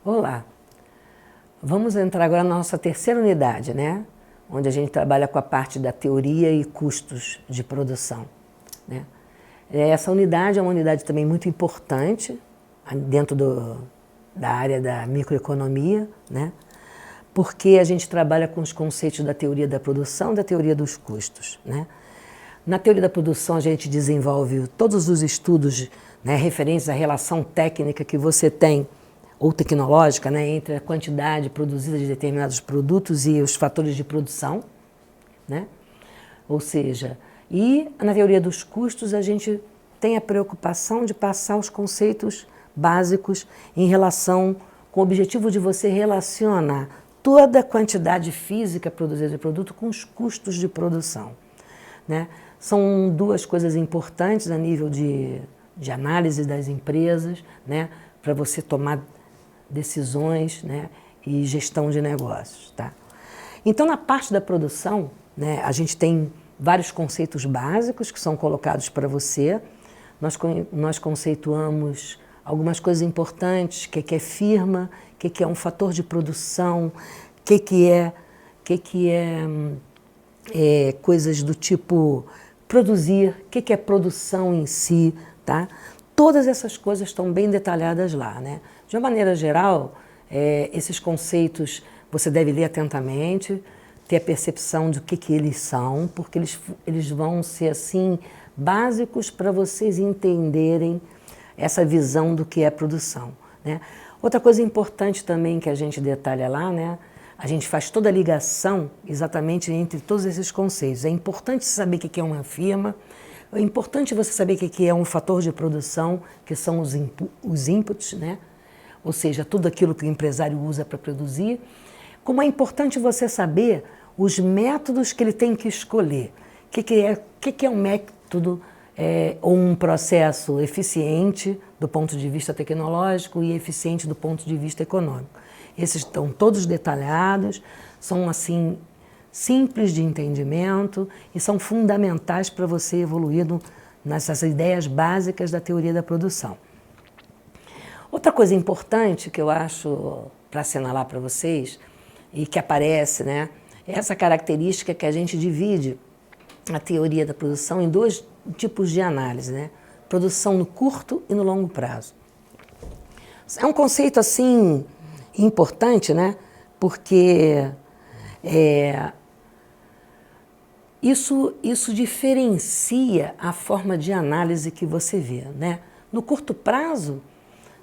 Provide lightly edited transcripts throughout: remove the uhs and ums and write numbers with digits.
Olá, vamos entrar agora na nossa terceira unidade, né? Onde a gente trabalha com a parte da teoria e custos de produção, né? Essa unidade é uma unidade também muito importante dentro da área da microeconomia, né? Porque a gente trabalha com os conceitos da teoria da produção e da teoria dos custos, né? Na teoria da produção a gente desenvolve todos os estudos, né, referentes à relação técnica que você tem ou tecnológica, né, entre a quantidade produzida de determinados produtos e os fatores de produção, né? Ou seja, e na teoria dos custos a gente tem a preocupação de passar os conceitos básicos em relação com o objetivo de você relacionar toda a quantidade física produzida de produto com os custos de produção, né? São duas coisas importantes a nível de análise das empresas, né, para você tomar decisões, né, e gestão de negócios, tá? Então, na parte da produção, né, a gente tem vários conceitos básicos que são colocados para você. Nós conceituamos algumas coisas importantes, o que é firma, o que é um fator de produção, o que é coisas do tipo produzir, o que é produção em si, tá? Todas essas coisas estão bem detalhadas lá, né? De uma maneira geral, esses conceitos você deve ler atentamente, ter a percepção de que eles são, porque eles vão ser, assim, básicos para vocês entenderem essa visão do que é produção, né? Outra coisa importante também que a gente detalha lá, né? A gente faz toda a ligação exatamente entre todos esses conceitos. É importante saber o que é uma firma, é importante você saber o que é um fator de produção, que são os inputs, né? Ou seja, tudo aquilo que o empresário usa para produzir. Como é importante você saber os métodos que ele tem que escolher. O que é um método ou um processo eficiente do ponto de vista tecnológico e eficiente do ponto de vista econômico. Esses estão todos detalhados, são assim simples de entendimento e são fundamentais para você evoluir nessas ideias básicas da teoria da produção. Outra coisa importante que eu acho para assinalar para vocês e que aparece, né, é essa característica que a gente divide a teoria da produção em dois tipos de análise, né? Produção no curto e no longo prazo. É um conceito assim importante, né? Porque isso diferencia a forma de análise que você vê, né? No curto prazo,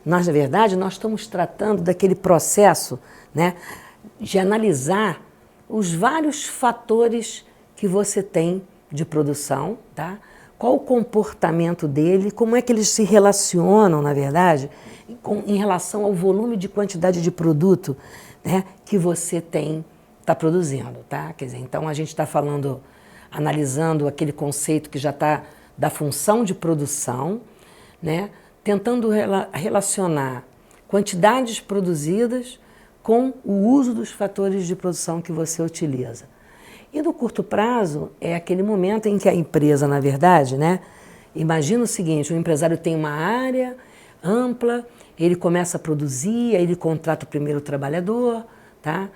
na verdade, nós estamos tratando daquele processo, né, de analisar os vários fatores que você tem de produção, tá? Qual o comportamento dele, como é que eles se relacionam, na verdade, em relação ao volume de quantidade de produto, né, que você está produzindo, tá? Quer dizer, então a gente está falando, analisando aquele conceito que já está da função de produção, né, tentando relacionar quantidades produzidas com o uso dos fatores de produção que você utiliza. E no curto prazo é aquele momento em que a empresa, na verdade, né, imagina o seguinte, o empresário tem uma área ampla, ele começa a produzir, aí ele contrata o primeiro trabalhador, tá?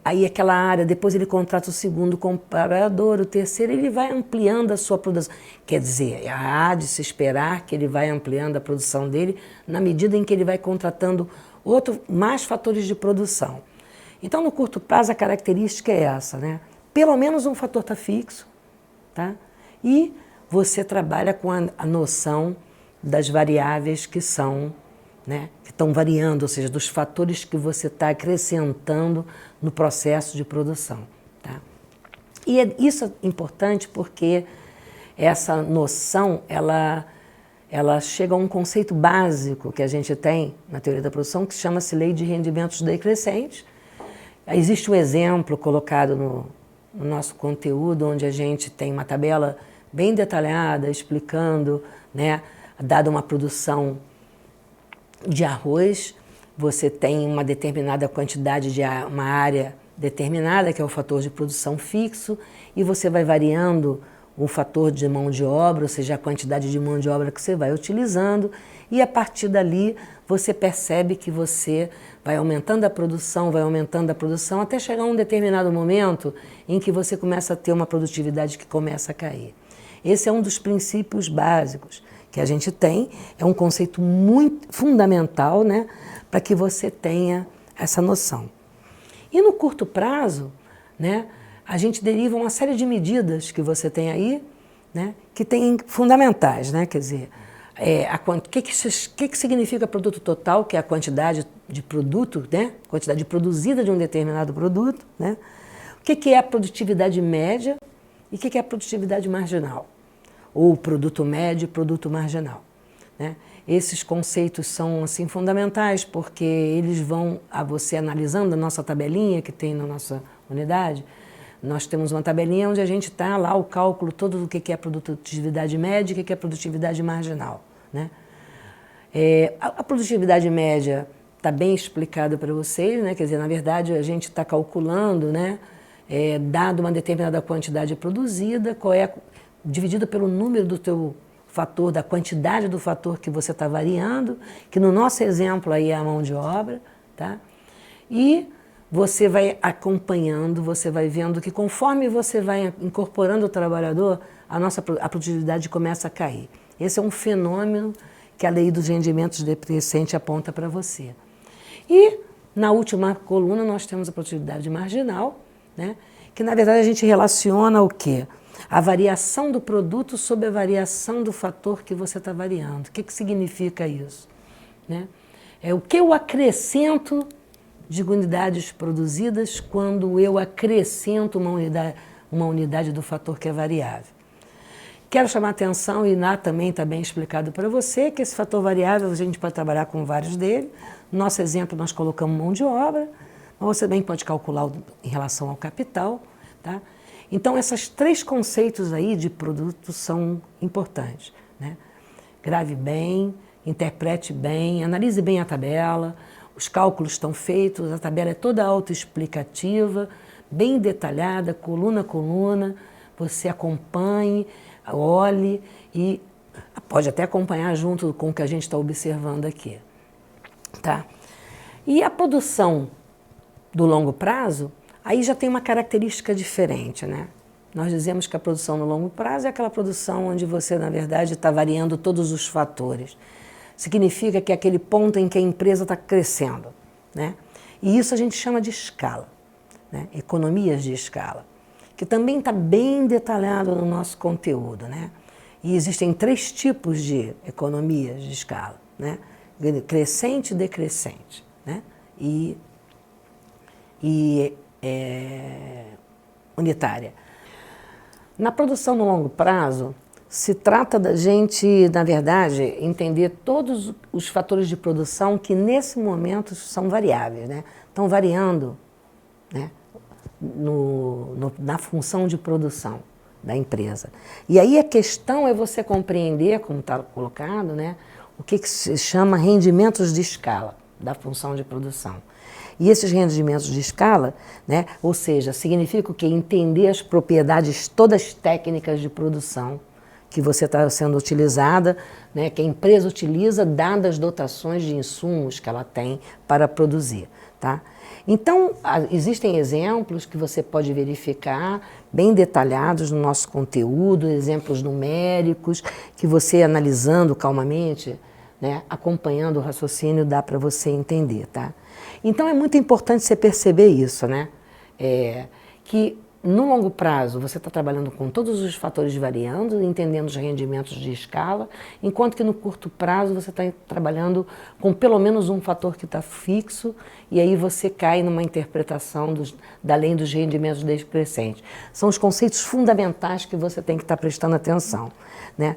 Aí aquela área, depois ele contrata o segundo trabalhador, o terceiro, ele vai ampliando a sua produção. Quer dizer, há de se esperar que ele vai ampliando a produção dele na medida em que ele vai contratando mais fatores de produção. Então, no curto prazo, a característica é essa, né? Pelo menos um fator está fixo, tá? E você trabalha com a noção das variáveis que são, né, que estão variando, ou seja, dos fatores que você está acrescentando no processo de produção, tá? E isso é importante porque essa noção, ela chega a um conceito básico que a gente tem na teoria da produção, que chama-se lei de rendimentos decrescentes. Existe um exemplo colocado no nosso conteúdo, onde a gente tem uma tabela bem detalhada, explicando, né, dada uma produção de arroz, você tem uma determinada quantidade de uma área determinada, que é o fator de produção fixo, e você vai variando o fator de mão de obra, ou seja, a quantidade de mão de obra que você vai utilizando, e a partir dali você percebe que você vai aumentando a produção, até chegar a um determinado momento em que você começa a ter uma produtividade que começa a cair. Esse é um dos princípios básicos que a gente tem, é um conceito muito fundamental, né, para que você tenha essa noção. E no curto prazo, né, a gente deriva uma série de medidas que você tem aí, né, que tem fundamentais, né, quer dizer, o que significa produto total, que é a quantidade de produto, né, quantidade produzida de um determinado produto, né, o que é a produtividade média e o que é a produtividade marginal, ou produto médio e produto marginal, né. Esses conceitos são assim fundamentais porque eles vão a você analisando a nossa tabelinha que tem na nossa unidade. Nós temos uma tabelinha onde a gente está lá o cálculo todo do que é a produtividade média e o que é a produtividade marginal, né? A produtividade média está bem explicada para vocês, né? Quer dizer, na verdade a gente está calculando, né? Dado uma determinada quantidade produzida, dividida pelo número do teu fator, da quantidade do fator que você está variando, que no nosso exemplo aí é a mão de obra, tá? E você vai acompanhando, você vai vendo que conforme você vai incorporando o trabalhador, a produtividade começa a cair. Esse é um fenômeno que a lei dos rendimentos decrescentes aponta para você. E na última coluna nós temos a produtividade marginal, né? Que na verdade a gente relaciona o quê? A variação do produto sobre a variação do fator que você está variando. O que significa isso? Né? É o que eu acrescento de unidades produzidas quando eu acrescento uma unidade do fator que é variável. Quero chamar a atenção, e lá também está bem explicado para você, que esse fator variável a gente pode trabalhar com vários dele. No nosso exemplo nós colocamos mão de obra, mas você também pode calcular em relação ao capital, tá? Então, esses três conceitos aí de produto são importantes, né? Grave bem, interprete bem, analise bem a tabela, os cálculos estão feitos, a tabela é toda autoexplicativa, bem detalhada, coluna a coluna, você acompanhe, olhe e pode até acompanhar junto com o que a gente está observando aqui, tá? E a produção do longo prazo, aí já tem uma característica diferente, né? Nós dizemos que a produção no longo prazo é aquela produção onde você, na verdade, está variando todos os fatores. Significa que é aquele ponto em que a empresa está crescendo, né? E isso a gente chama de escala, né? Economias de escala, que também está bem detalhado no nosso conteúdo, né? E existem 3 tipos de economias de escala, né? Crescente e decrescente, né? E unitária. Na produção no longo prazo, se trata da gente, na verdade, entender todos os fatores de produção que nesse momento são variáveis, né? Estão variando, né? Na função de produção da empresa. E aí a questão é você compreender, como está colocado, né? O que se chama rendimentos de escala da função de produção. E esses rendimentos de escala, né, ou seja, significa o quê? Entender as propriedades todas técnicas de produção que você está sendo utilizada, né, que a empresa utiliza, dadas as dotações de insumos que ela tem para produzir, tá? Então, existem exemplos que você pode verificar, bem detalhados no nosso conteúdo, exemplos numéricos, que você analisando calmamente, né, acompanhando o raciocínio, dá para você entender, tá? Então é muito importante você perceber isso, né? Que no longo prazo você está trabalhando com todos os fatores variando, entendendo os rendimentos de escala, enquanto que no curto prazo você está trabalhando com pelo menos um fator que está fixo, e aí você cai numa interpretação da lei dos rendimentos decrescentes. São os conceitos fundamentais que você tem que estar prestando atenção, né?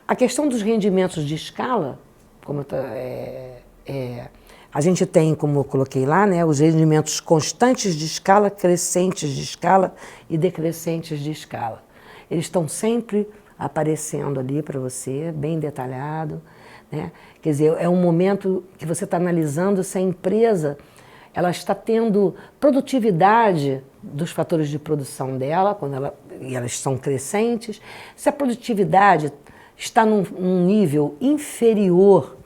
A questão dos rendimentos de escala, como a gente tem, como eu coloquei lá, né, os rendimentos constantes de escala, crescentes de escala e decrescentes de escala. Eles estão sempre aparecendo ali para você, bem detalhado, né? Quer dizer, é um momento que você está analisando se a empresa ela está tendo produtividade dos fatores de produção dela, quando ela e elas são crescentes, se a produtividade está num nível inferior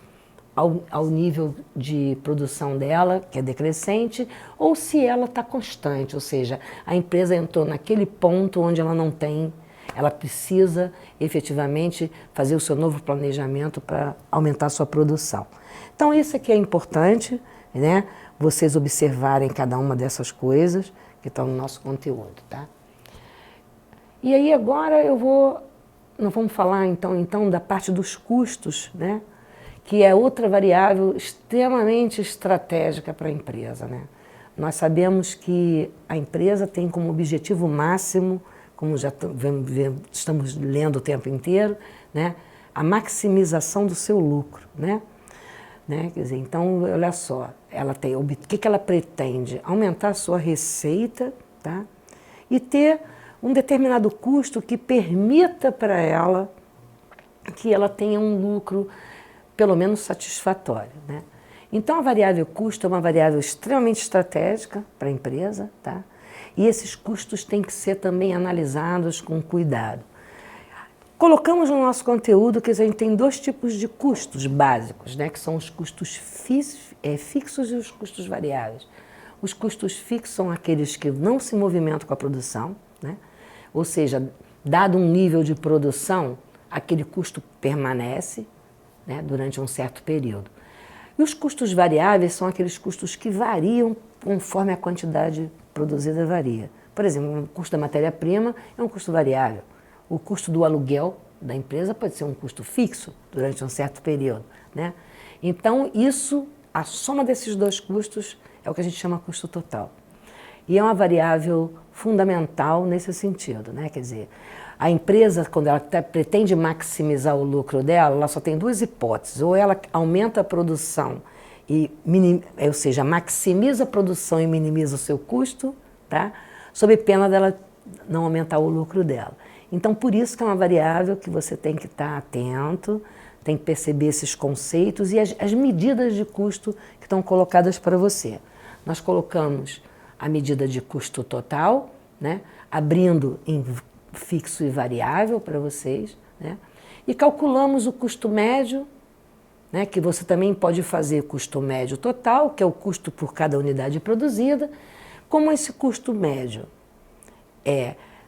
ao nível de produção dela, que é decrescente, ou se ela está constante, ou seja, a empresa entrou naquele ponto onde ela não tem, ela precisa efetivamente fazer o seu novo planejamento para aumentar a sua produção. Então isso aqui é importante, né? Vocês observarem cada uma dessas coisas que estão no nosso conteúdo, tá? E aí agora nós vamos falar então da parte dos custos, né? Que é outra variável extremamente estratégica para a empresa, né? Nós sabemos que a empresa tem como objetivo máximo, como já estamos lendo o tempo inteiro, né? A maximização do seu lucro, né? Quer dizer, então, olha só, o que ela pretende? Aumentar a sua receita, tá? E ter um determinado custo que permita para ela que ela tenha um lucro pelo menos satisfatório, né? Então a variável custo é uma variável extremamente estratégica para a empresa, tá? E esses custos têm que ser também analisados com cuidado. Colocamos no nosso conteúdo que a gente tem dois tipos de custos básicos, né? Que são os custos fixos e os custos variáveis. Os custos fixos são aqueles que não se movimentam com a produção, né? Ou seja, dado um nível de produção, aquele custo permanece, né, durante um certo período. E os custos variáveis são aqueles custos que variam conforme a quantidade produzida varia. Por exemplo, o custo da matéria-prima é um custo variável. O custo do aluguel da empresa pode ser um custo fixo durante um certo período, né? Então, a soma desses dois custos é o que a gente chama custo total. E é uma variável fundamental nesse sentido, né? Quer dizer, a empresa, quando ela pretende maximizar o lucro dela, ela só tem duas hipóteses. Ou ela aumenta a produção, ou seja, maximiza a produção e minimiza o seu custo, tá? Sob pena dela não aumentar o lucro dela. Então, por isso que é uma variável que você tem que estar atento, tem que perceber esses conceitos e as medidas de custo que estão colocadas para você. Nós colocamos a medida de custo total, né? Abrindo em fixo e variável para vocês, né? E calculamos o custo médio, né? Que você também pode fazer custo médio total, que é o custo por cada unidade produzida. Como esse custo médio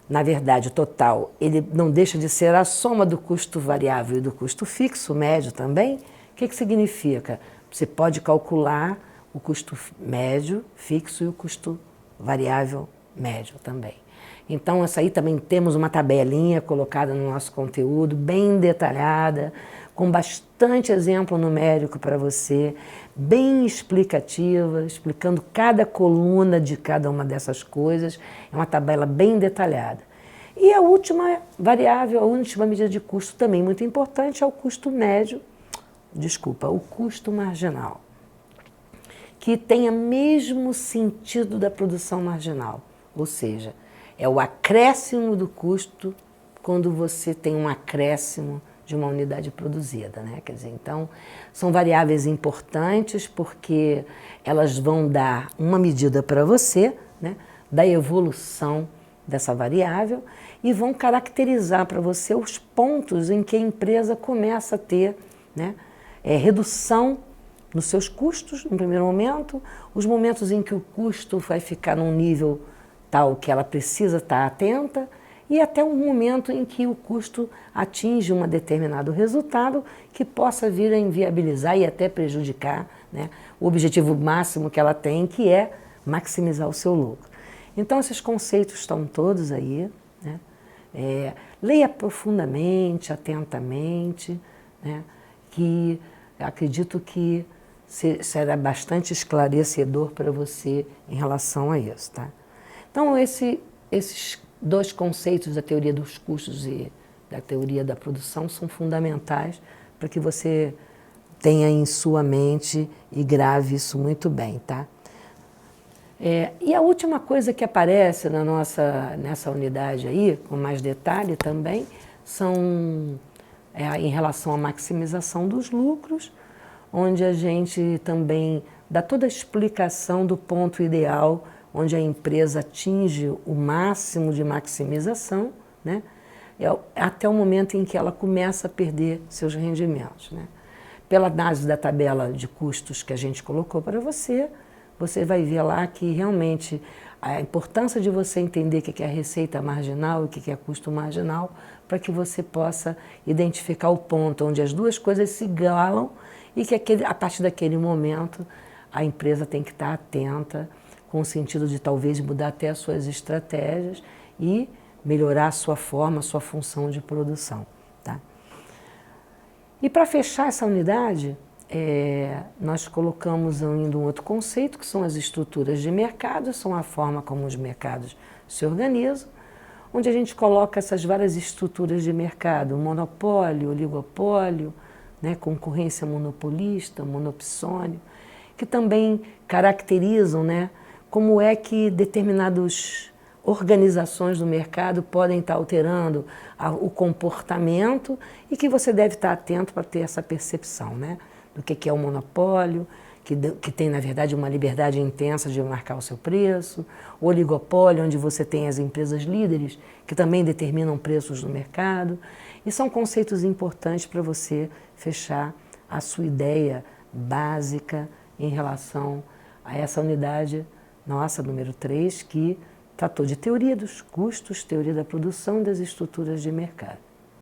na verdade, total, ele não deixa de ser a soma do custo variável e do custo fixo, médio também. O que significa? Você pode calcular o custo médio, fixo e o custo variável médio também. Então, essa aí também temos uma tabelinha colocada no nosso conteúdo, bem detalhada, com bastante exemplo numérico para você, bem explicativa, explicando cada coluna de cada uma dessas coisas. É uma tabela bem detalhada. E a última variável, a última medida de custo também muito importante é o custo médio, o custo marginal, que tem o mesmo sentido da produção marginal, ou seja, é o acréscimo do custo quando você tem um acréscimo de uma unidade produzida, né? Quer dizer, então, são variáveis importantes porque elas vão dar uma medida para você, né, da evolução dessa variável e vão caracterizar para você os pontos em que a empresa começa a ter, né, redução nos seus custos, no primeiro momento, os momentos em que o custo vai ficar num nível tal que ela precisa estar atenta e até um momento em que o custo atinge um determinado resultado que possa vir a inviabilizar e até prejudicar, né, o objetivo máximo que ela tem, que é maximizar o seu lucro. Então, esses conceitos estão todos aí, né? Leia profundamente, atentamente, né? Que acredito que será bastante esclarecedor para você em relação a isso, tá? Então, esses dois conceitos da teoria dos custos e da teoria da produção são fundamentais para que você tenha em sua mente e grave isso muito bem, tá? E a última coisa que aparece nessa unidade aí, com mais detalhe também, são em relação à maximização dos lucros, onde a gente também dá toda a explicação do ponto ideal onde a empresa atinge o máximo de maximização, né? Até o momento em que ela começa a perder seus rendimentos, né? Pela análise da tabela de custos que a gente colocou para você, você vai ver lá que realmente a importância de você entender o que é receita marginal e o que é custo marginal, para que você possa identificar o ponto onde as duas coisas se igualam e que a partir daquele momento a empresa tem que estar atenta, com o sentido de talvez mudar até as suas estratégias e melhorar a sua forma, a sua função de produção. Tá? E para fechar essa unidade, nós colocamos ainda um outro conceito, que são as estruturas de mercado, são a forma como os mercados se organizam, onde a gente coloca essas várias estruturas de mercado, monopólio, oligopólio, né, concorrência monopolista, monopsônio, que também caracterizam, né, como é que determinadas organizações do mercado podem estar alterando o comportamento e que você deve estar atento para ter essa percepção, né, do que é o monopólio, que tem, na verdade, uma liberdade intensa de marcar o seu preço, o oligopólio, onde você tem as empresas líderes, que também determinam preços no mercado, e são conceitos importantes para você fechar a sua ideia básica em relação a essa unidade nossa, número 3, que tratou de teoria dos custos, teoria da produção e das estruturas de mercado.